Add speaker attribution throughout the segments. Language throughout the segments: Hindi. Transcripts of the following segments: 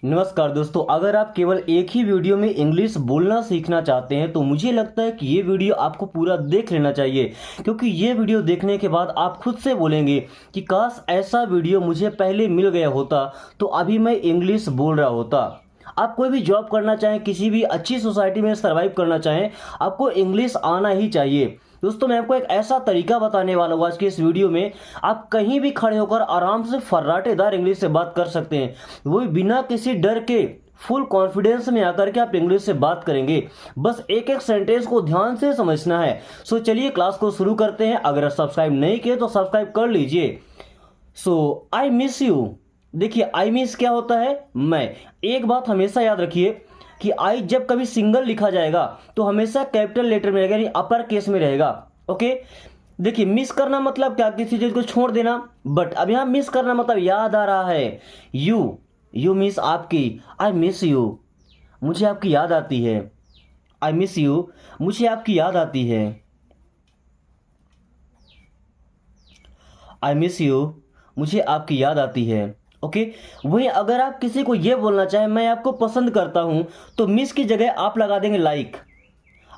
Speaker 1: नमस्कार दोस्तों, अगर आप केवल एक ही वीडियो में इंग्लिश बोलना सीखना चाहते हैं तो मुझे लगता है कि ये वीडियो आपको पूरा देख लेना चाहिए, क्योंकि ये वीडियो देखने के बाद आप खुद से बोलेंगे कि काश ऐसा वीडियो मुझे पहले मिल गया होता तो अभी मैं इंग्लिश बोल रहा होता। आप कोई भी जॉब करना चाहें, किसी भी अच्छी सोसाइटी में सर्वाइव करना चाहें, आपको इंग्लिश आना ही चाहिए। दोस्तों, मैं आपको एक ऐसा तरीका बताने वाला हूँ आज के इस वीडियो में, आप कहीं भी खड़े होकर आराम से फर्राटेदार इंग्लिश से बात कर सकते हैं, वो भी बिना किसी डर के। फुल कॉन्फिडेंस में आकर के आप इंग्लिश से बात करेंगे। बस एक एक सेंटेंस को ध्यान से समझना है। सो चलिए क्लास को शुरू करते हैं। अगर सब्सक्राइब नहीं किए तो सब्सक्राइब कर लीजिए। सो आई मिस यू। देखिए, आई मिस क्या होता है? मैं। एक बात हमेशा याद रखिए कि आई जब कभी सिंगल लिखा जाएगा तो हमेशा कैपिटल लेटर में रहेगा, यानी अपर केस में रहेगा। ओके, देखिए, मिस करना मतलब क्या? किसी चीज को छोड़ देना। बट अब यहां मिस करना मतलब याद आ रहा है। यू मिस आपकी। आई मिस यू, मुझे आपकी याद आती है। आई मिस यू, मुझे आपकी याद आती है। आई मिस यू, मुझे आपकी याद आती है। ओके, वहीं अगर आप किसी को यह बोलना चाहें मैं आपको पसंद करता हूं, तो मिस की जगह आप लगा देंगे लाइक।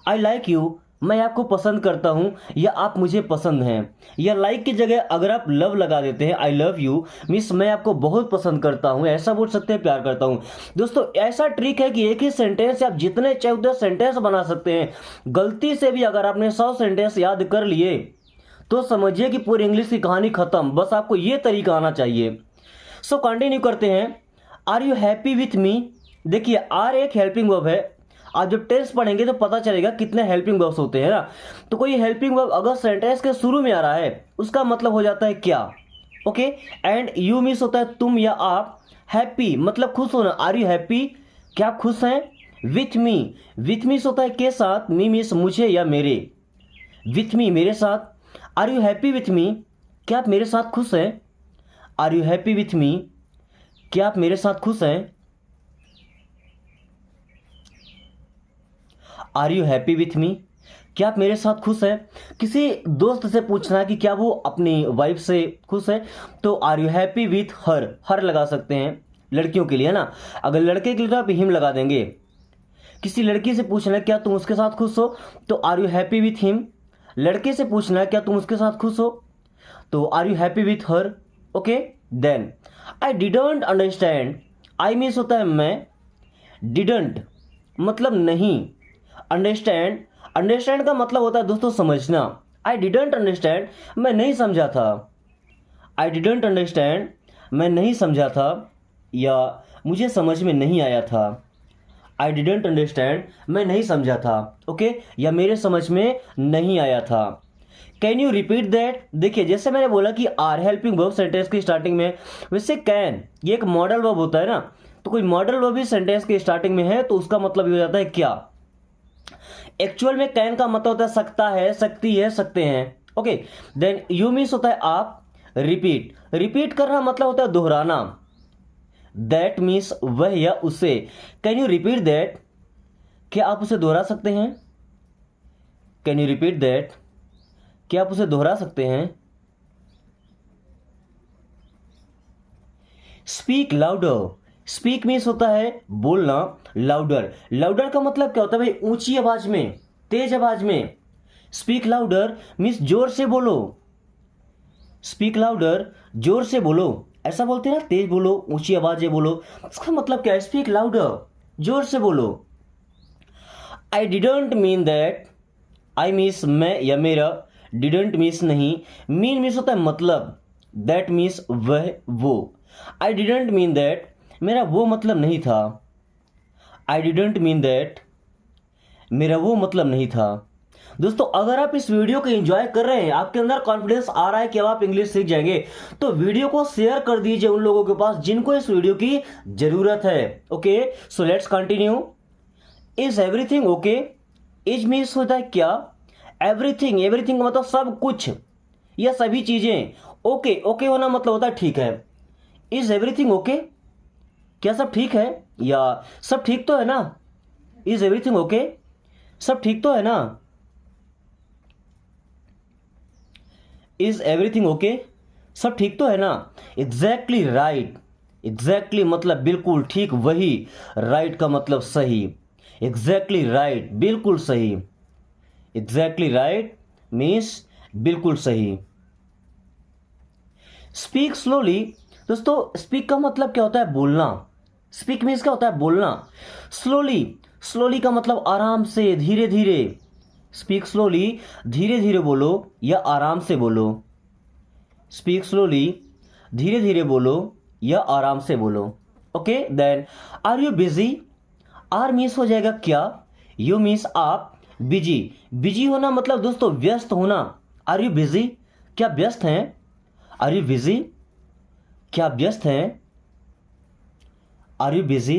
Speaker 1: आई लाइक यू, मैं आपको पसंद करता हूं, या आप मुझे पसंद हैं। या लाइक की जगह अगर आप लव लगा देते हैं, आई लव यू, मिस मैं आपको बहुत पसंद करता हूं, ऐसा बोल सकते हैं, प्यार करता हूं। दोस्तों, ऐसा ट्रिक है कि एक ही सेंटेंस से आप जितने चाहे उतने सेंटेंस बना सकते हैं। गलती से भी अगर आपने 100 सेंटेंस याद कर लिए तो समझिए कि पूरी इंग्लिश की कहानी खत्म। बस आपको यह तरीका आना चाहिए। सो कंटिन्यू करते हैं। Are you happy with me? देखिए, आर एक हेल्पिंग वर्ब है। आप जब टेंस पढ़ेंगे तो पता चलेगा कितने हेल्पिंग वर्ब्स होते हैं ना। तो कोई हेल्पिंग वर्ब अगर सेंटेंस के शुरू में आ रहा है उसका मतलब हो जाता है क्या। ओके, एंड यू मीन्स होता है तुम या आप। हैप्पी मतलब खुश होना। आर यू हैप्पी, क्या आप खुश हैं? विथ मी होता है के साथ। मी मीन्स मुझे या मेरे। विथ मी, मेरे साथ। Are you happy with me, क्या आप मेरे साथ खुश हैं? Are you happy with me, क्या आप मेरे साथ खुश हैं? Are you happy with me, क्या आप मेरे साथ खुश हैं? किसी दोस्त से पूछना है कि क्या वो अपनी वाइफ से खुश है, तो are you happy with her. Her लगा सकते हैं लड़कियों के लिए, है ना। अगर लड़के के लिए तो आप हिम लगा देंगे। किसी लड़की से पूछना है क्या तुम उसके साथ खुश हो, तो are you happy with him. लड़के से पूछना है क्या तुम उसके साथ खुश हो, तो are you happy with her. Okay, then I didn't understand. I means होता है मैं। डिडंट मतलब नहीं। अंडरस्टैंड, अंडरस्टैंड का मतलब होता है दोस्तों समझना। आई डिडंट अंडरस्टैंड, मैं नहीं समझा था। आई डिडंट अंडरस्टैंड, मैं नहीं समझा था, या मुझे समझ में नहीं आया था। आई डिडंट अंडरस्टैंड, मैं नहीं समझा था। ओके, या मेरे समझ में नहीं आया था। Can you repeat that? देखिए, जैसे मैंने बोला कि आर हेल्पिंग वर्ब सेंटेंस की स्टार्टिंग में, वैसे कैन ये एक मॉडल वर्ब होता है ना। तो कोई मॉडल वर्ब भी सेंटेंस की स्टार्टिंग में है तो उसका मतलब ये हो जाता है क्या। एक्चुअल में कैन का मतलब होता है सकता है, सकती है, सकते हैं। ओके, देन यू मीन्स होता है आप। रिपीट, रिपीट करना मतलब होता है दोहराना। दैट मीन्स वह या उसे। कैन यू रिपीट दैट, क्या आप उसे दोहरा सकते हैं? कैन यू रिपीट दैट, क्या आप उसे दोहरा सकते हैं? Speak louder. स्पीक मीन्स होता है बोलना। लाउडर, लाउडर का मतलब क्या होता है भाई? ऊंची आवाज में, तेज आवाज में। स्पीक लाउडर मीन्स जोर से बोलो। स्पीक लाउडर, जोर से बोलो। ऐसा बोलते हैं ना, तेज बोलो, ऊंची आवाज में बोलो। इसका मतलब क्या है? स्पीक लाउडर, जोर से बोलो। I didn't mean that. I means मैं या मेरा। डिडंट मीन्स नहीं। मीन मीन्स होता है मतलब। दैट मीन्स वह, वो। आई डिडंट मीन दैट, मेरा वो मतलब नहीं था। आई डिडंट मीन दैट, मेरा वो मतलब नहीं था। दोस्तों, अगर आप इस वीडियो को एंजॉय कर रहे हैं, आपके अंदर कॉन्फिडेंस आ रहा है कि अब आप इंग्लिश सीख जाएंगे, तो वीडियो को शेयर कर दीजिए उन लोगों के पास जिनको इस वीडियो की जरूरत है। Okay, so let's continue. Is everything okay? Is means होता है क्या। एवरीथिंग, एवरीथिंग का मतलब सब कुछ या सभी चीजें। ओके, ओके होना मतलब होता है ठीक है। इज एवरीथिंग ओके, क्या सब ठीक है, या सब ठीक तो है ना। इज एवरीथिंग ओके, सब ठीक तो है ना। इज एवरीथिंग ओके, सब ठीक तो है ना। एग्जैक्टली राइट, एग्जैक्टली मतलब बिल्कुल ठीक, वही। राइट का मतलब सही। एग्जैक्टली राइट, बिल्कुल सही। एग्जैक्टली राइट मीन्स बिल्कुल सही। स्पीक स्लोली, दोस्तों स्पीक का मतलब क्या होता है? बोलना। स्पीक मीन्स क्या होता है? बोलना। स्लोली, स्लोली का मतलब आराम से, धीरे धीरे। स्पीक स्लोली, धीरे धीरे बोलो या आराम से बोलो। स्पीक स्लोली, धीरे धीरे बोलो या आराम से बोलो। Okay then, are you busy? Are means हो जाएगा क्या, यू मीन्स आप, बिजी, बिजी होना मतलब दोस्तों व्यस्त होना। Are you busy? क्या व्यस्त हैं? Are you busy? क्या व्यस्त हैं? Are you busy?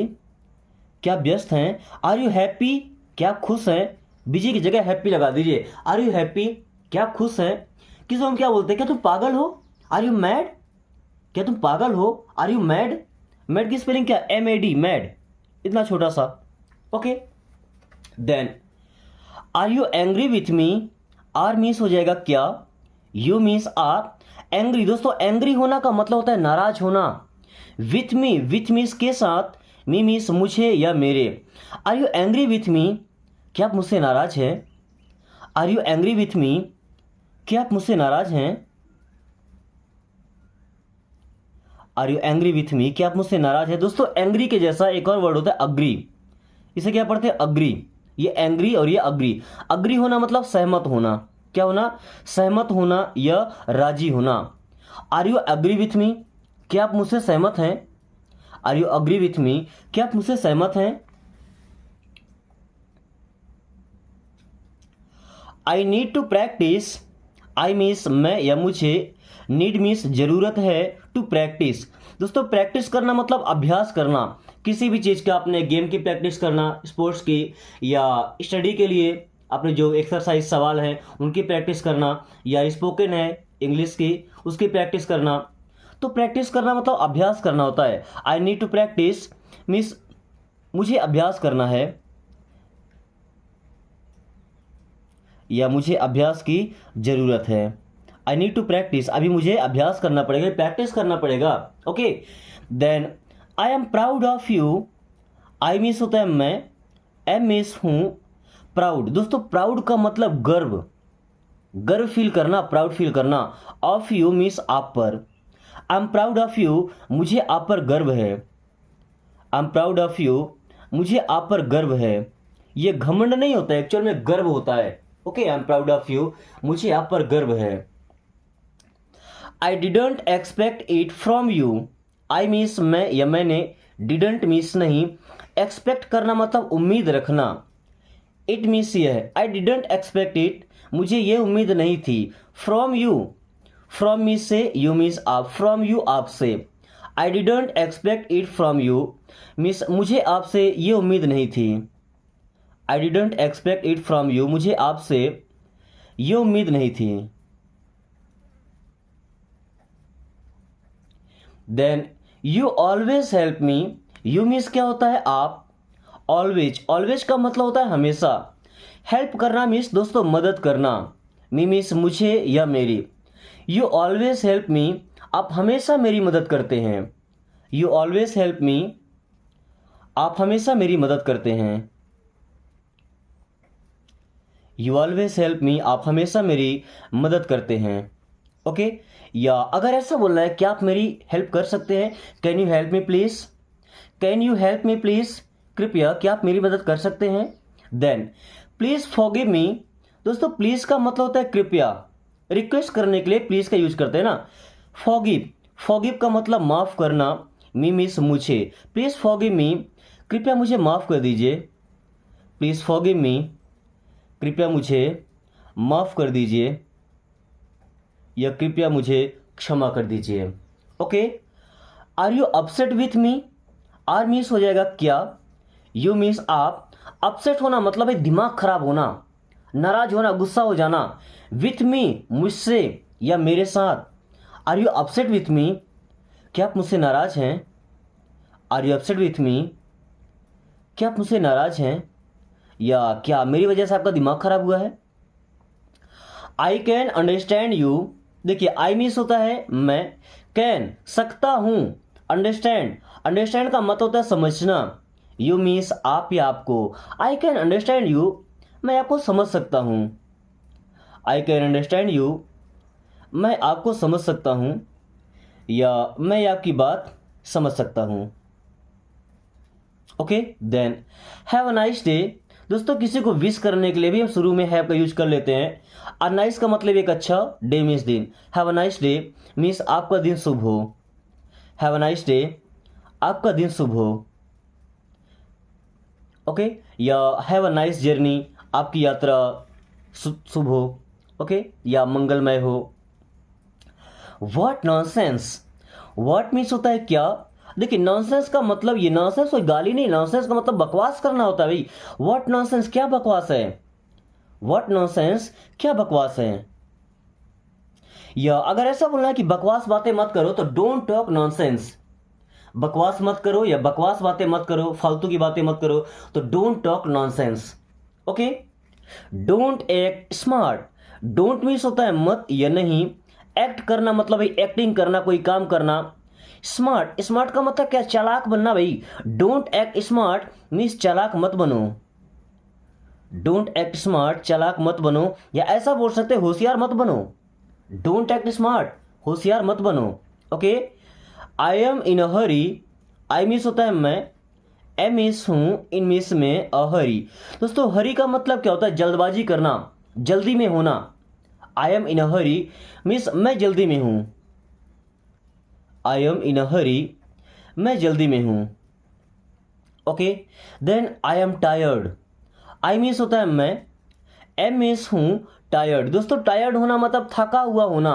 Speaker 1: क्या व्यस्त हैं? Are you happy? क्या खुश हैं? बिजी की जगह हैप्पी लगा दीजिए। Are you happy? क्या खुश हैं? किसी को हम क्या बोलते हैं? क्या तुम पागल हो? Are you mad? क्या तुम पागल हो? आर यू मैड? मैड की स्पेलिंग क्या? MAD, मैड, इतना छोटा सा। Okay then, are you angry with me? Are means हो जाएगा क्या, यू मीन्स आप, एंग्री, दोस्तों एंग्री होना का मतलब होता है नाराज होना। विथ मी, विथ मीन्स के साथ, मी मीन्स मुझे या मेरे। Are you angry with me? क्या आप मुझसे नाराज हैं? Are you angry with me? क्या आप मुझसे नाराज हैं? Are you angry with me? क्या आप मुझसे नाराज हैं? दोस्तों एंग्री के जैसा एक और वर्ड होता है अग्री। इसे क्या पढ़ते हैं? अग्री। ये एंग्री और ये अग्री। अग्री होना मतलब सहमत होना। क्या होना? सहमत होना या राजी होना। Are you agree with me? क्या आप मुझसे सहमत हैं? Are you agree with me? क्या आप मुझसे सहमत हैं? I need to practise, I means मैं या मुझे, नीड मीन्स जरूरत है, टू प्रैक्टिस, दोस्तों प्रैक्टिस करना मतलब अभ्यास करना। किसी भी चीज़ का, आपने गेम की प्रैक्टिस करना, स्पोर्ट्स की, या स्टडी के लिए अपने जो एक्सरसाइज सवाल हैं उनकी प्रैक्टिस करना, या स्पोकन है इंग्लिश की, उसकी प्रैक्टिस करना। तो प्रैक्टिस करना मतलब अभ्यास करना होता है। I need to practise means मुझे अभ्यास करना है या मुझे अभ्यास की ज़रूरत है। आई नीड टू प्रैक्टिस, अभी मुझे अभ्यास करना पड़ेगा, प्रैक्टिस करना पड़ेगा। Okay then, I am proud of you. I means होता है मैं, एम मीन्स हूँ, प्राउड, दोस्तों प्राउड का मतलब गर्व, गर्व फील करना, प्राउड फील करना। ऑफ यू मीन्स आप पर। I am proud of you, मुझे आप पर गर्व है। I am proud of you, मुझे आप पर गर्व है। ये घमंड नहीं होता है, एक्चुअल में गर्व होता है। Okay, I am proud of you, मुझे आप पर गर्व है। आई didn't expect it from you. I means मैं या मैंने, डिडंट मीन्स नहीं, एक्सपेक्ट करना मतलब उम्मीद रखना। इट मीन्स ये है, आई डिडंट एक्सपेक्ट इट, मुझे ये उम्मीद नहीं थी। फ्रॉम यू, फ्रॉम मीन्स से, यू मीन्स आप, फ्रॉम यू आपसे। I didn't expect it from you means मुझे आपसे ये उम्मीद नहीं थी। I didn't expect it from you, मुझे आपसे ये उम्मीद नहीं थी। Then, you always help me. You means क्या होता है? आप। ऑलवेज, ऑलवेज का मतलब होता है हमेशा। हेल्प करना मीन्स दोस्तों मदद करना। मी मीन्स मुझे या मेरी। यू ऑलवेज हेल्प मी, आप हमेशा मेरी मदद करते हैं। यू ऑलवेज हेल्प मी, आप हमेशा मेरी मदद करते हैं। यू ऑलवेज हेल्प मी, आप हमेशा मेरी मदद करते हैं। ओके या अगर ऐसा बोलना है क्या आप मेरी हेल्प कर सकते हैं, can you help me please, can you help me please, कृपया क्या आप मेरी मदद कर सकते हैं। देन, प्लीज फॉरगिव मी, दोस्तों प्लीज का मतलब होता है कृपया, रिक्वेस्ट करने के लिए प्लीज का यूज करते हैं ना। फॉरगिव, फॉरगिव का मतलब माफ करना। मी मीन्स मुझे, प्लीज फॉरगिव मी, कृपया मुझे माफ कर दीजिए। प्लीज फॉरगिव मी, कृपया मुझे माफ कर दीजिए या कृपया मुझे क्षमा कर दीजिए। Okay, are you upset with me. Are means हो जाएगा क्या, यू मीन्स आप, अपसेट होना मतलब है दिमाग खराब होना, नाराज होना, गुस्सा हो जाना। विथ मी मुझसे या मेरे साथ। Are you upset with me, क्या आप मुझसे नाराज हैं। Are you upset with me, क्या आप मुझसे नाराज हैं या क्या मेरी वजह से आपका दिमाग खराब हुआ है। आई कैन अंडरस्टैंड यू, देखिए आई मीन्स होता है मैं, कैन सकता हूं, अंडरस्टैंड, अंडरस्टैंड का मतलब होता है समझना। यू मीन्स आप या आपको। आई कैन अंडरस्टैंड यू, मैं आपको समझ सकता हूँ। आई कैन अंडरस्टैंड यू, मैं आपको समझ सकता हूँ, या मैं आपकी बात समझ सकता हूँ। Okay then have a nice day. दोस्तों किसी को विश करने के लिए भी हम शुरू में हैव का यूज कर लेते हैं। अ नाइस का मतलब एक अच्छा, डे मीन्स दिन। Have a nice day means आपका दिन शुभ हो। हैव अ नाइस डे, आपका दिन शुभ हो। ओके, या हैव अ नाइस जर्नी, आपकी यात्रा शुभ हो। ओके, या मंगलमय हो। व्हाट नॉनसेंस, व्हाट मीन्स होता है क्या। देखिए नॉनसेंस का मतलब, ये नॉनसेंस कोई गाली नहीं, नॉनसेंस का मतलब बकवास करना होता है भाई। व्हाट नॉनसेंस, क्या बकवास है। व्हाट नॉनसेंस, क्या बकवास है। या अगर ऐसा बोलना है कि बकवास बातें मत करो तो डोंट टॉक नॉनसेंस। बकवास मत करो या बकवास बातें मत करो, फालतू की बातें मत करो, तो don't talk nonsense. Okay, don't act smart. Don't means होता है मत या नहीं। एक्ट करना मतलब भाई एक्टिंग करना, कोई काम करना। स्मार्ट, स्मार्ट का मतलब क्या, चालाक बनना भाई। डोंट एक्ट स्मार्ट मीन्स चालाक मत बनो। डोंट एक्ट स्मार्ट, चालाक मत बनो, या ऐसा बोल सकते होशियार मत बनो। डोंट एक्ट स्मार्ट, होशियार मत बनो। Okay, I M in a Hari, I means होता है मैं, एम मीन्स हूँ, इन मीन्स में, अ हरी। दोस्तों हरी का मतलब क्या होता है, जल्दबाजी करना, जल्दी में होना। I am in a Hari means मैं जल्दी में हूँ। आई एम इन अ हरी, मैं जल्दी में हूँ। Okay then I am tired, I means होता है मैं, एम मीन्स हूँ, टायर्ड। दोस्तों टायर्ड होना मतलब थका हुआ होना।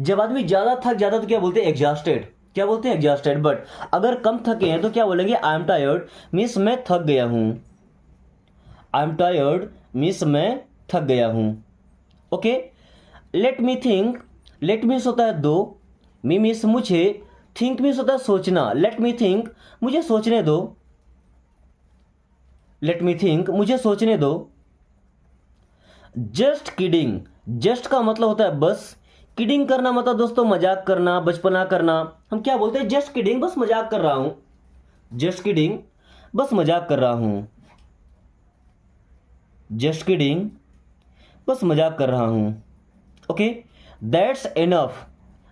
Speaker 1: जब आदमी ज्यादा थक जाता है तो क्या बोलते हैं, एग्जॉस्टेड। क्या बोलते हैं, एग्जॉस्टेड। बट अगर कम थके हैं तो क्या बोलेंगे, आई एम टायर्ड मीन्स मैं थक गया हूँ। आई एम टायर्ड मीन्स मैं थक गया हूँ। Okay, let me think, let means होता है दो, मी मीन्स मुझे, थिंक मीन्स होता है सोचना। लेट मी थिंक, मुझे सोचने दो। लेट मी थिंक, मुझे सोचने दो। जस्ट किडिंग, जस्ट का मतलब होता है बस, किडिंग करना मतलब दोस्तों मजाक करना, बचपना करना। हम क्या बोलते हैं, जस्ट किडिंग, बस मजाक कर रहा हूं। जस्ट किडिंग, बस मजाक कर रहा हूं। जस्ट किडिंग, बस मजाक कर रहा हूं। Okay, that's enough,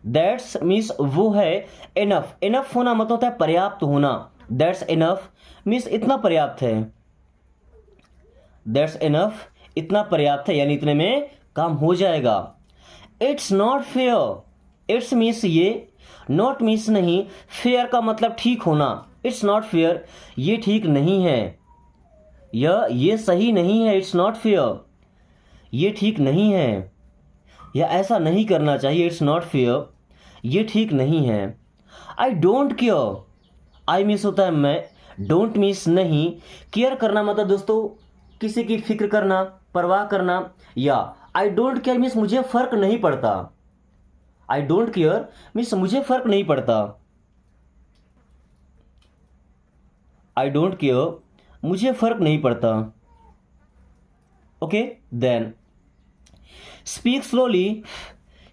Speaker 1: that's means वो है, इनफ, इनफ होना मतलब होता है पर्याप्त होना। दैट्स इनफ मीन्स इतना पर्याप्त है। दैट्स इनफ, इतना पर्याप्त है, यानी इतने में काम हो जाएगा। It's not fair, it's means ये, नॉट मीन्स नहीं, फेयर का मतलब ठीक होना। इट्स नॉट फेयर, ये ठीक नहीं है, ये सही नहीं है। इट्स नॉट फेयर, ये ठीक नहीं है, या ऐसा नहीं करना चाहिए। इट्स नॉट फेयर, ये ठीक नहीं है। I don't care, I means होता है मैं, डोंट मीन्स नहीं, केयर करना मतलब दोस्तों किसी की फिक्र करना, परवाह करना। या आई डोंट केयर मीन्स मुझे फर्क नहीं पड़ता। आई डोंट केयर मीन्स मुझे फर्क नहीं पड़ता। आई डोंट केयर, मुझे फर्क नहीं पड़ता। Okay then speak slowly,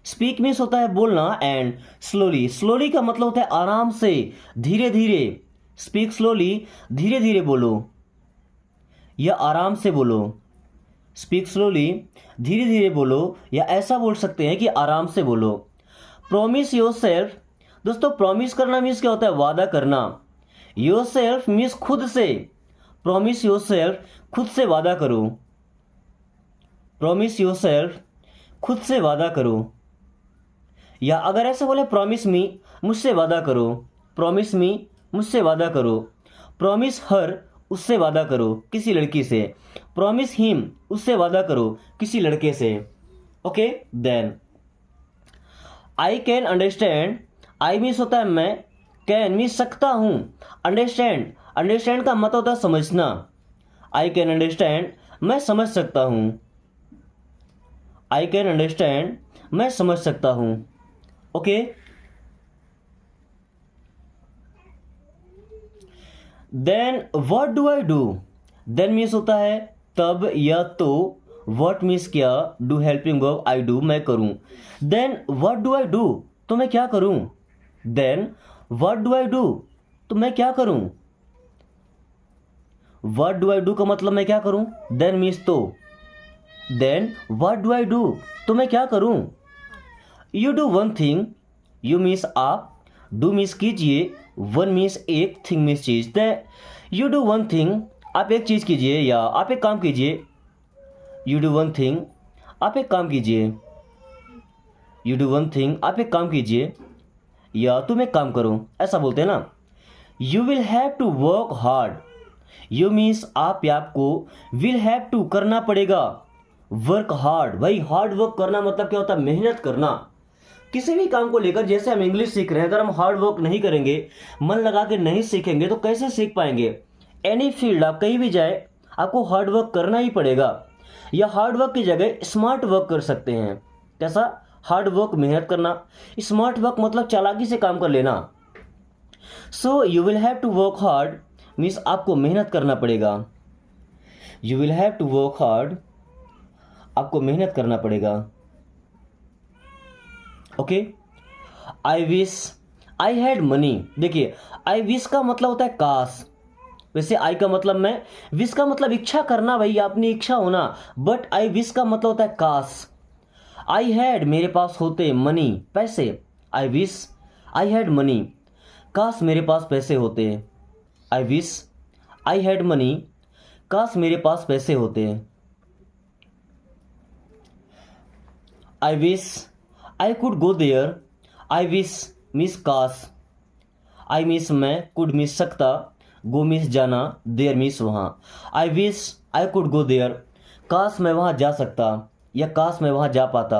Speaker 1: speak means होता है बोलना, एंड स्लोली, स्लोली का मतलब होता है आराम से, धीरे धीरे। स्पीक स्लोली, धीरे धीरे बोलो या आराम से बोलो। स्पीक स्लोली, धीरे धीरे बोलो, या ऐसा बोल सकते हैं कि आराम से बोलो। प्रोमिस योर सेल्फ, दोस्तों प्रॉमिस करना मीन्स क्या होता है, वादा करना। योर सेल्फ मीन्स खुद से। प्रोमिस योर सेल्फ, खुद से वादा करो। प्रोमिस योर सेल्फ, खुद से वादा करो। या अगर ऐसे बोले प्रॉमिस मी, मुझसे वादा करो। प्रॉमिस मी, मुझसे वादा करो। प्रॉमिस हर, उससे वादा करो, किसी लड़की से। प्रॉमिस हिम, उससे वादा करो, किसी लड़के से। Okay then I can understand, I means होता है मैं, कैन मीन्स सकता हूं, अंडरस्टैंड, अंडरस्टैंड का मतलब होता है समझना। आई कैन अंडरस्टैंड, मैं समझ सकता हूं। आई कैन अंडरस्टैंड, मैं समझ सकता हूं। Okay then what do I do, then means होता है तब या तो, व्हाट मीन्स क्या, do helping verb, I do मैं करूं। Then what do I do, तो मैं क्या करूं। Then what do I do, तो मैं क्या करूं। व्हाट डू आई डू का मतलब मैं क्या करूं, देन मीन्स तो, then what do I do, तो मैं क्या करूं। You do one thing, you means आप, डू मीन्स कीजिए, वन मीन्स एक, थिंग मीन्स चीज। यू डू वन थिंग, आप एक चीज कीजिए या आप एक काम कीजिए। यू डू वन थिंग, आप एक काम कीजिए। यू डू वन थिंग, आप एक काम कीजिए या तुम एक काम करो, ऐसा बोलते हैं ना। You will have to work hard, you means आप या आपको, विल हैव टू करना पड़ेगा, वर्क हार्ड, भाई हार्ड वर्क करना मतलब क्या होता है, मेहनत करना। किसी भी काम को लेकर, जैसे हम इंग्लिश सीख रहे हैं, अगर हम हार्ड वर्क नहीं करेंगे, मन लगा के नहीं सीखेंगे तो कैसे सीख पाएंगे। एनी फील्ड आप कहीं भी जाए, आपको हार्ड वर्क करना ही पड़ेगा, या हार्ड वर्क की जगह स्मार्ट वर्क कर सकते हैं। कैसा, हार्ड वर्क मेहनत करना, स्मार्ट वर्क मतलब चालाकी से काम कर लेना। So you will have to work hard means आपको मेहनत करना पड़ेगा। You will have to work hard, आपको मेहनत करना पड़ेगा। Okay, I wish I had money, देखिए आई विश का मतलब होता है काश, वैसे आई का मतलब मैं, विश का मतलब इच्छा करना, भाई अपनी इच्छा होना, बट आई विश का मतलब होता है काश। आई हैड मेरे पास होते, मनी पैसे, I wish I had money, काश मेरे पास पैसे होते। I wish I had money, काश मेरे पास पैसे होते। I wish I could go there, I wish means काश, आई मिस मैं, कुड मिस सकता, गो मिस जाना, देयर मिस वहाँ। I wish I could go there, काश मैं वहाँ जा सकता या काश मैं वहाँ जा पाता।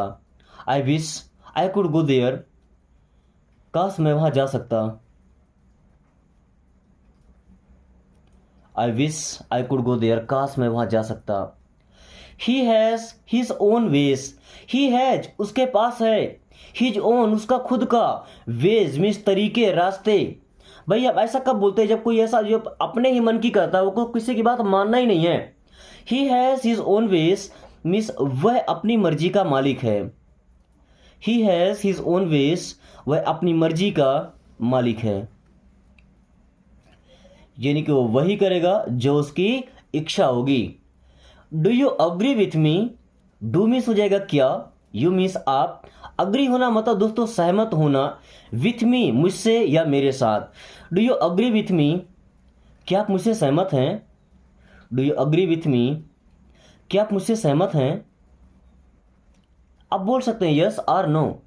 Speaker 1: I wish I could go there, काश मैं वहाँ जा सकता। I wish I could go there, काश मैं वहाँ जा सकता। He has his own ways, he has उसके पास है, हिज ओन उसका खुद का, वेज मीन्स तरीके, रास्ते। भाई अब ऐसा कब बोलते हैं जब कोई ऐसा जो अपने ही मन की करता है, वो किसी की बात मानना ही नहीं है। ही has his own veg means वह अपनी मर्जी का मालिक है। ही हैज़ हिज ओन वेज, वह अपनी मर्जी का मालिक है, यानी कि वो वही करेगा जो उसकी इच्छा होगी। Do you agree with me, do means हो जाएगा क्या, यू मीन्स आप, अग्री होना मतलब दोस्तों सहमत होना, विथ मी मुझसे या मेरे साथ। Do you agree with me, क्या आप मुझसे सहमत हैं। Do you agree with me, क्या आप मुझसे सहमत हैं। आप बोल सकते हैं यस और no.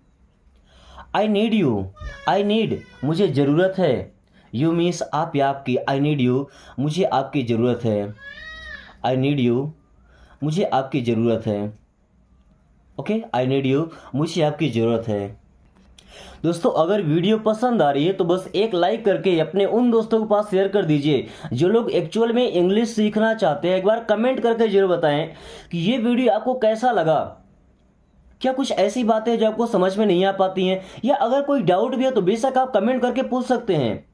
Speaker 1: I need you, I need मुझे ज़रूरत है, यू मीन्स आप या आपकी, आई नीड यू मुझे आपकी ज़रूरत है। आई नीड यू मुझे आपकी ज़रूरत है। ओके, आई नीड यू मुझे आपकी ज़रूरत है। दोस्तों अगर वीडियो पसंद आ रही है तो बस एक लाइक करके अपने उन दोस्तों के पास शेयर कर दीजिए जो लोग एक्चुअल में इंग्लिश सीखना चाहते हैं। एक बार कमेंट करके जरूर बताएं कि ये वीडियो आपको कैसा लगा। क्या कुछ ऐसी बातें जो आपको समझ में नहीं आ पाती हैं, या अगर कोई डाउट भी है तो बेशक आप कमेंट करके पूछ सकते हैं।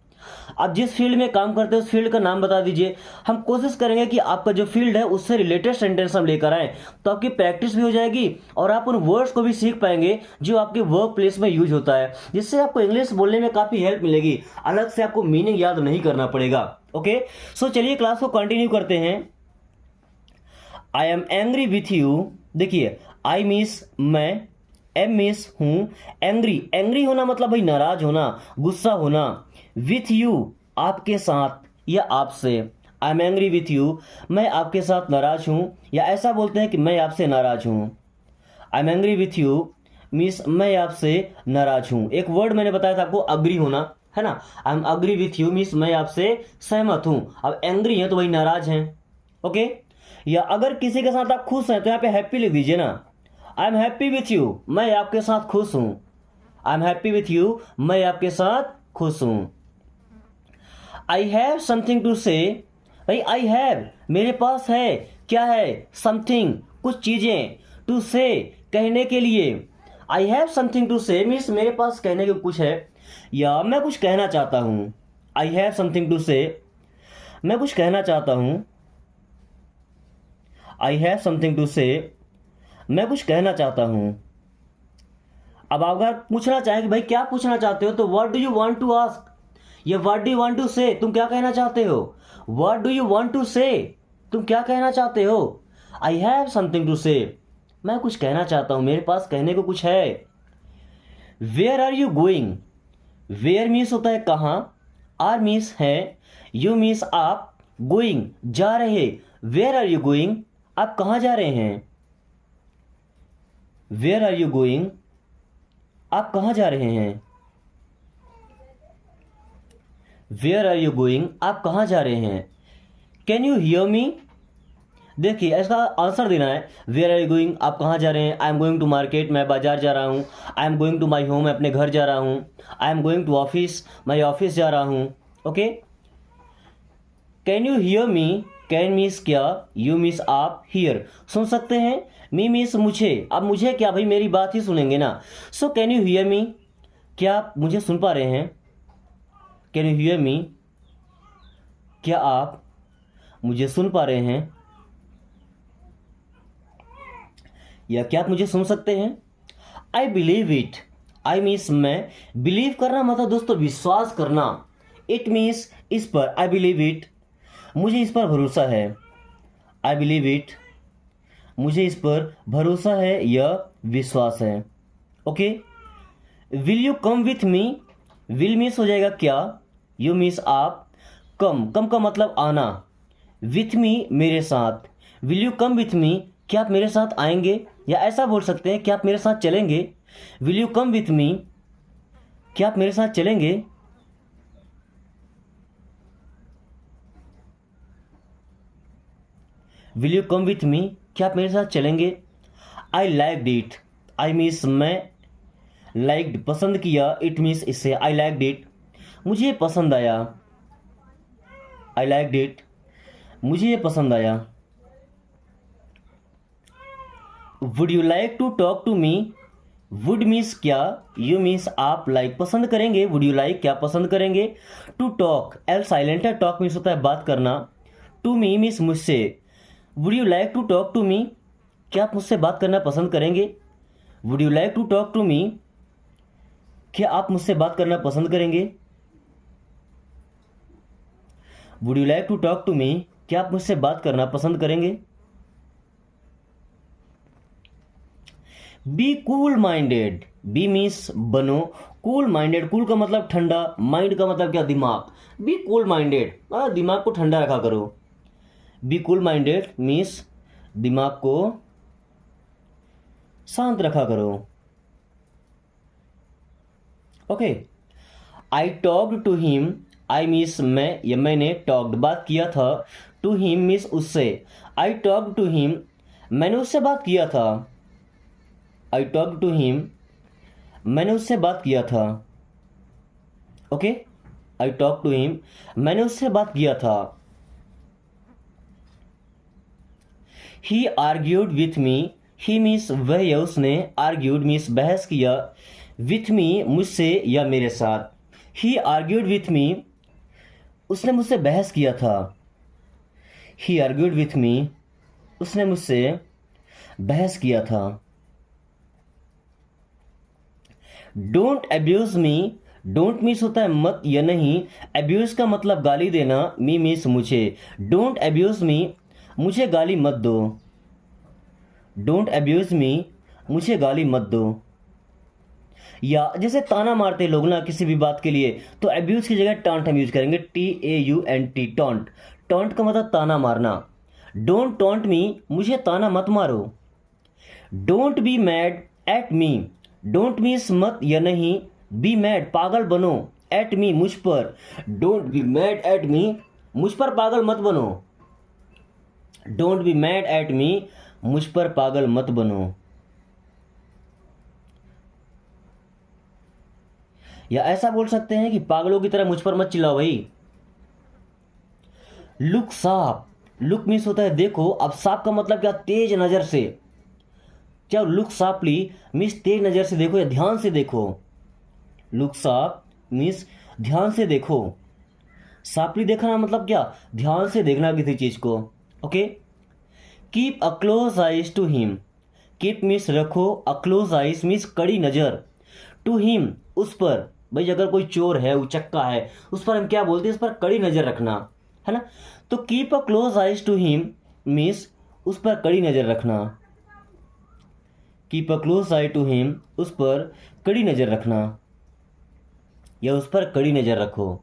Speaker 1: आप जिस फील्ड में काम करते हैं उस फील्ड का नाम बता दीजिए। हम कोशिश करेंगे कि आपका जो फील्ड है उससे रिलेटेड सेंटेंस हम लेकर आएँ, तो आपकी प्रैक्टिस भी हो जाएगी और आप उन वर्ड्स को भी सीख पाएंगे जो आपके वर्क प्लेस में यूज होता है, जिससे आपको इंग्लिश बोलने में काफ़ी हेल्प मिलेगी। अलग से आपको मीनिंग याद नहीं करना पड़ेगा। ओके, सो चलिए क्लास को कंटिन्यू करते हैं। I am angry with you, देखिए आई मीन्स मैं, एम मीन्स हूँ, एंग्री एंग्री होना मतलब भाई नाराज होना, गुस्सा होना, विथ यू आपके साथ या आपसे। I am angry with you मैं आपके साथ नाराज हूँ, या ऐसा बोलते हैं कि मैं आपसे नाराज हूँ। I am angry with you means मैं आपसे नाराज हूँ। एक वर्ड मैंने बताया था आपको, अग्री होना है ना। I am agree with you means मैं आपसे सहमत हूँ। अब एंग्री हैं तो वही नाराज हैं। ओके, या अगर किसी के साथ आप खुश हैं तो यहाँ पे हैप्पी लिख दीजिए ना। I am happy with you मैं आपके साथ खुश हूँ। I am happy with you मैं आपके साथ खुश हूँ। आई हैव समथिंग टू से, भाई आई हैव मेरे पास है, क्या है, समथिंग कुछ चीज़ें, टू से कहने के लिए। आई हैव समथिंग टू से मीन्स मेरे पास कहने के कुछ है या मैं कुछ कहना चाहता हूँ। आई हैव समथिंग टू से मैं कुछ कहना चाहता हूँ। आई हैव समथिंग टू से मैं कुछ कहना चाहता हूँ। अब अगर पूछना चाहें कि भाई क्या पूछना चाहते हो, तो what do you want to ask, या what do you want to say, तुम क्या कहना चाहते हो। What do you want to say, तुम क्या कहना चाहते हो। आई हैव समथिंग टू से, मैं कुछ कहना चाहता हूं, मेरे पास कहने को कुछ है। Where are you going, where means होता है कहाँ, आर मीन्स है, यू मीन्स आप, गोइंग जा रहे। वेयर आर यू गोइंग, आप कहाँ जा रहे हैं। वेयर आर यू गोइंग, आप कहाँ जा रहे हैं। वेयर आर यू गोइंग, आप कहाँ जा रहे हैं। कैन यू हियर मी, देखिए इसका आंसर देना है। वेयर आर यू गोइंग, आप कहाँ जा रहे हैं। I am going to market, मैं बाजार जा रहा हूँ। I am going to my home, मैं अपने घर जा रहा हूँ। I am going to office, मैं ऑफिस जा रहा हूँ। Okay. Can you hear me, can means क्या, यू मीन्स आप, हियर सुन सकते हैं, मी मीन्स मुझे। अब मुझे क्या भाई, मेरी बात ही सुनेंगे ना। सो कैन यू हियर मी, क्या आप मुझे सुन पा रहे हैं। कैन यू हियर मी, क्या आप मुझे सुन पा रहे हैं, या क्या आप मुझे सुन सकते हैं। I believe it, I means मैं, बिलीव करना मतलब दोस्तों विश्वास करना। इट मीन्स इस पर, आई बिलीव इट, मुझे इस पर भरोसा है। आई बिलीव इट, मुझे इस पर भरोसा है या विश्वास है। Okay. Will you come with me, will means हो जाएगा क्या, यू मीन्स आप, कम, कम का मतलब आना, विथ मी मेरे साथ। Will you come with me, क्या आप मेरे साथ आएंगे, या ऐसा बोल सकते हैं क्या आप मेरे साथ चलेंगे। Will you come with me, क्या आप मेरे साथ चलेंगे। Will you come with me, क्या आप मेरे साथ चलेंगे। I like it, I means मैं, लाइक्ड पसंद किया, इट मीन्स इससे, आई लाइक इट, मुझे ये पसंद आया। आई लाइक इट, मुझे ये पसंद आया। Would you like to talk to me, would means क्या, यू मीन्स आप, लाइक पसंद करेंगे, वुड यू लाइक क्या पसंद करेंगे। टू टॉक, एल साइलेंट है, टॉक मीन्स होता है बात करना। टू मी मीन्स मुझसे। Would you like to talk to me, क्या आप मुझसे बात करना पसंद करेंगे। Would you like to talk to me, क्या आप मुझसे बात करना पसंद करेंगे। Would you like to talk to me, क्या आप मुझसे बात करना पसंद करेंगे। Be cool minded, be means बनो, कूल माइंडेड, कूल का मतलब ठंडा, माइंड का मतलब क्या, दिमाग। बी कूल माइंडेड, दिमाग को ठंडा रखा करो। बी कूल माइंडेड मीन्स दिमाग को शांत रखा करो। Okay. I talked to him, I means मैं या मैंने, टॉक्ड बात किया था, टू हिम मीन्स उससे। आई टॉक्ड टू हिम, मैंने उससे बात किया था। आई टॉक्ड टू हिम, मैंने उससे बात किया था। Okay. I talk to him, मैंने उससे बात किया था। He argued with me, he means वह या उसने, आर्ग्यूड मीन्स बहस किया, विथ मी मुझसे या मेरे साथ। ही आर्ग्यूड विथ मी, उसने मुझसे बहस किया था। ही आर्ग्यूड विथ मी, उसने मुझसे बहस किया था। Don't abuse me, don't means होता है मत या नहीं, अब्यूज का मतलब गाली देना, मी मीन्स मुझे। डोंट अब्यूज मी, मुझे गाली मत दो। डोंट अब्यूज मी, मुझे गाली मत दो। या जैसे ताना मारते लोग ना किसी भी बात के लिए, तो अब्यूज की जगह टॉन्ट हम यूज करेंगे, TAUNT, टॉन्ट। टॉन्ट का मतलब ताना मारना। डोंट टॉन्ट मी, मुझे ताना मत मारो। Don't be mad at me, don't means मत या नहीं, बी मैड पागल बनो, एट मी मुझ पर। Don't be mad at me, मुझ पर पागल मत बनो। Don't be mad at me, मुझ पर पागल मत बनो। या ऐसा बोल सकते हैं कि पागलों की तरह मुझ पर मत चिल्लाओ भाई। लुक साफ, लुक मीन्स होता है देखो, अब साफ का मतलब क्या, तेज नजर से। क्या लुक साफली मीन्स तेज नजर से देखो या ध्यान से देखो। लुक साफ मीन्स ध्यान से देखो। साफली देखना मतलब क्या, ध्यान से देखना किसी चीज को। Okay. Keep a close eyes to him, keep means रखो, अ क्लोज आइज मीन्स कड़ी नजर, टू हिम उस पर भाई अगर कोई चोर है, उचक्का है, उस पर हम क्या बोलते हैं, उस पर कड़ी नज़र रखना, है ना। तो keep a close eyes to him means उस पर कड़ी नज़र रखना। Keep a close eye to him, उस पर कड़ी नज़र रखना या उस पर कड़ी नज़र रखो।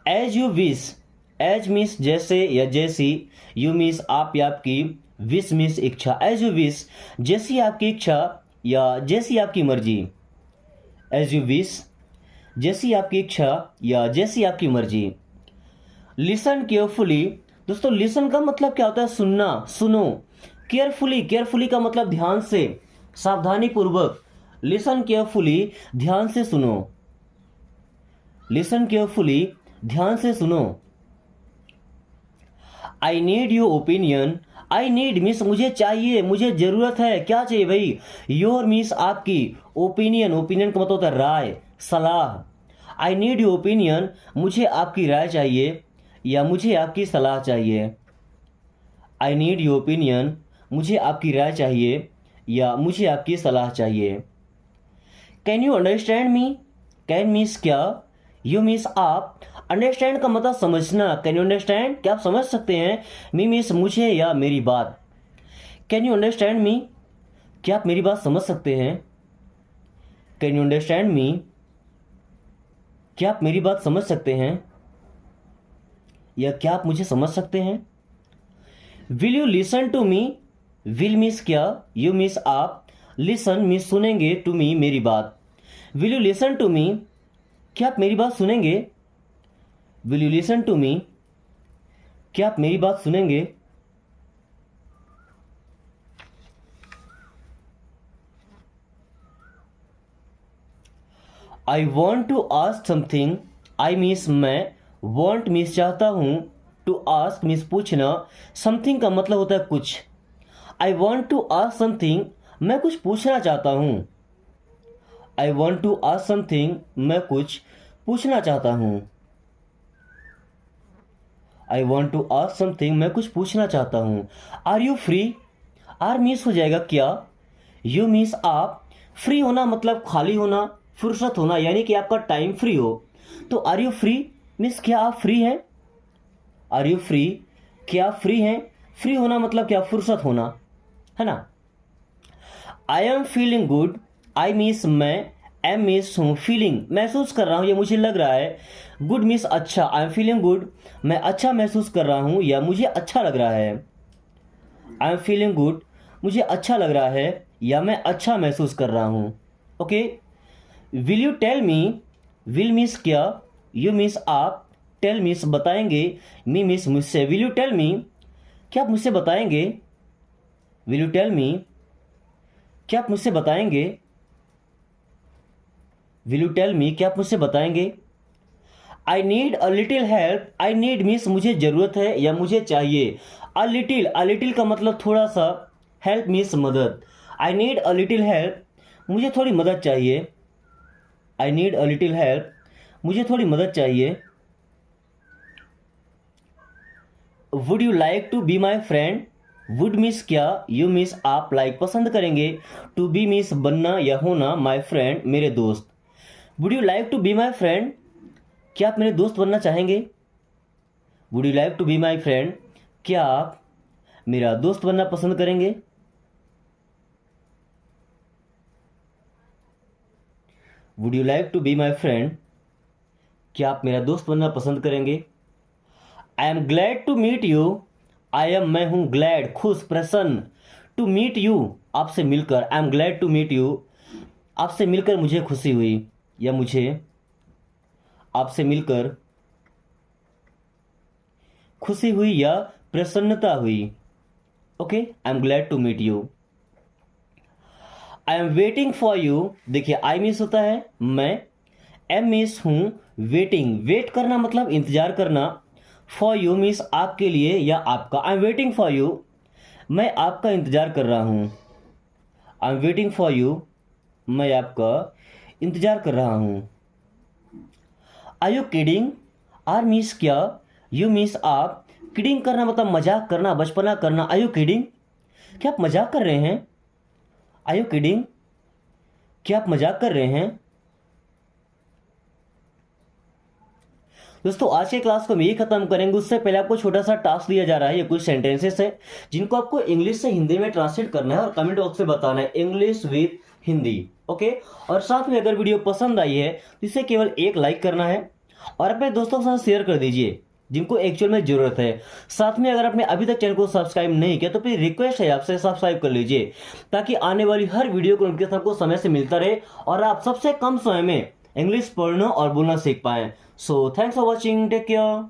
Speaker 1: As you wish, as means जैसे या जैसी, यू मीन्स आप या आपकी, विश मीन्स इच्छा। एज यू विश जैसी आपकी इच्छा या जैसी आपकी मर्जी। एज यू विश जैसी आपकी इच्छा या जैसी आपकी मर्जी। लिसन केयरफुली, दोस्तों लिसन का मतलब क्या होता है, सुनना, सुनो। केयरफुली, केयरफुली का मतलब ध्यान से, सावधानी पूर्वक। लिसन केयरफुली, ध्यान से सुनो। लिसन केयरफुली, ध्यान से सुनो। I need your opinion, I need means मुझे चाहिए, मुझे जरूरत है। क्या चाहिए भाई, योर मीन्स आपकी, ओपिनियन, ओपिनियन का मतलब होता है राय, सलाह। आई नीड योर ओपिनियन, मुझे आपकी राय चाहिए या मुझे आपकी सलाह चाहिए। आई नीड योर ओपिनियन, मुझे आपकी राय चाहिए या मुझे आपकी सलाह चाहिए। Can you understand me, can means क्या, यू मीन्स आप, अंडरस्टैंड का मतलब समझना। कैन यू अंडरस्टैंड, क्या आप समझ सकते हैं। मी मीन्स मुझे या मेरी बात। कैन यू अंडरस्टैंड मी, क्या आप मेरी बात समझ सकते हैं। कैन यू अंडरस्टैंड मी, क्या आप मेरी बात समझ सकते हैं या क्या आप मुझे समझ सकते हैं। Will you listen to me, will means क्या, यू मीन्स आप, लिसन मीन्स सुनेंगे, टू मी मेरी बात। Will you listen to me, क्या आप मेरी बात सुनेंगे। Will you listen to me, क्या आप मेरी बात सुनेंगे। I want to ask something, I means मैं, वॉन्ट मीन्स चाहता हूं, टू आस्क मीन्स पूछना, समथिंग का मतलब होता है कुछ। I want to ask something, मैं कुछ पूछना चाहता हूं। I want to ask something, मैं कुछ पूछना चाहता हूं। I want to ask something, मैं कुछ पूछना चाहता हूं। Are you free, are means हो जाएगा क्या, यू मीन्स आप, फ्री होना मतलब खाली होना, फुर्सत होना, यानी कि आपका टाइम फ्री हो। तो आर यू फ्री मीन्स क्या आप फ्री हैं। आर यू फ्री, क्या आप फ्री हैं। फ्री होना मतलब क्या, फुर्सत होना, है ना। I am feeling good, I means मैं, एम मीन्स हूँ, फीलिंग महसूस कर रहा हूँ या मुझे लग रहा है, गुड मीन्स अच्छा। आई एम फीलिंग गुड, मैं अच्छा महसूस कर रहा हूँ या मुझे अच्छा लग रहा है। आई एम फीलिंग गुड, मुझे अच्छा लग रहा है या मैं अच्छा महसूस कर रहा हूँ। Okay. Will you tell me, will means क्या, यू मीन्स आप, टेल मीन्स बताएंगे, मी मीन्स मुझसे। विल यू टेल मी, क्या आप मुझसे बताएंगे। विल यू टेल मी, क्या आप मुझसे बताएंगे। विल यू टेल मी, क्या आप मुझसे बताएंगे। आई need a little help, I need means मुझे ज़रूरत है या मुझे चाहिए। अ लिटिल का मतलब थोड़ा सा, हेल्प मीन्स मदद। I need a little help, मुझे थोड़ी मदद चाहिए। I need a little help, मुझे थोड़ी मदद चाहिए। Would you like to be my friend, would means क्या, यू मीन्स आप, लाइक पसंद करेंगे, टू बी मीन्स बनना या होना, माई फ्रेंड मेरे दोस्त। Would you like to be my friend, क्या आप मेरे दोस्त बनना चाहेंगे। Would you like to be my friend, क्या आप मेरा दोस्त बनना पसंद करेंगे। Would you like to be my friend, क्या आप मेरा दोस्त बनना पसंद करेंगे। I am glad to meet you, I am मैं हूँ, ग्लैड खुश, प्रसन्न, टू मीट यू आपसे मिलकर। I am glad to meet you, आपसे मिलकर मुझे खुशी हुई या मुझे आपसे मिलकर खुशी हुई या प्रसन्नता हुई। Okay, I am glad to meet you. I am waiting for you, देखिए आई मीन्स होता है मैं, एम मीन्स हूँ, वेटिंग वेट करना मतलब इंतजार करना, फॉर यू मीन्स आपके लिए या आपका। I am waiting for you, मैं आपका इंतजार कर रहा हूँ। I am waiting for you, मैं आपका इंतजार कर रहा हूँ। Are you kidding, are means क्या, यू मीन्स आप, किडिंग करना मतलब मजाक करना, बचपना करना। आर यू किडिंग, क्या आप मजाक कर रहे हैं। आर यू किडिंग, क्या आप मजाक कर रहे हैं। दोस्तों आज के क्लास को हम यही खत्म करेंगे। उससे पहले आपको छोटा सा टास्क दिया जा रहा है। ये कुछ सेंटेंसेस है जिनको आपको इंग्लिश से हिंदी में ट्रांसलेट करना है और कमेंट बॉक्स में बताना है इंग्लिश विद हिंदी। ओके, और साथ में अगर वीडियो पसंद आई है तो इसे केवल एक लाइक करना है और अपने दोस्तों के साथ शेयर कर दीजिए जिनको एक्चुअल में जरूरत है। साथ में अगर आपने अभी तक चैनल को सब्सक्राइब नहीं किया तो प्लीज रिक्वेस्ट है आपसे सब्सक्राइब कर लीजिए ताकि आने वाली हर वीडियो को नोटिफिकेशन आपको समय से मिलता रहे और आप सबसे कम समय में इंग्लिश पढ़ना और बोलना सीख पाएं। So thanks for watching, take care.